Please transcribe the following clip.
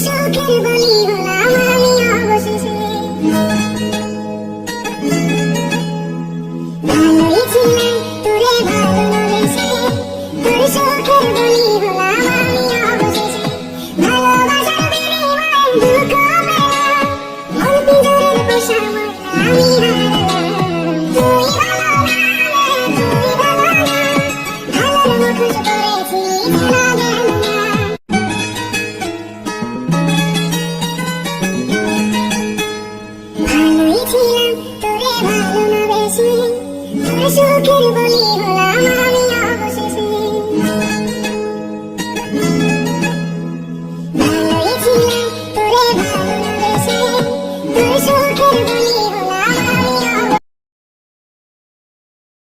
সুখের বলি হলাম আমি অবশেষে। ভালোই ছিলাম তোরে ভালোবেসে, তোর সুখের বলি হলাম আমি অবশেষে। ভালোবাসার বিনিময়ে দুঃখ পেলাম, মন পিঞ্জরের পোষা মন আমি হারালাম। তুই ভালো না হলে তুই ভালো না, ভালোর মুখোশ পরেছিলি চেনা গেল না। ভালোই ছিলাম তোরে ভালো না বেশি, তোর সুখের বলি হলাম আমি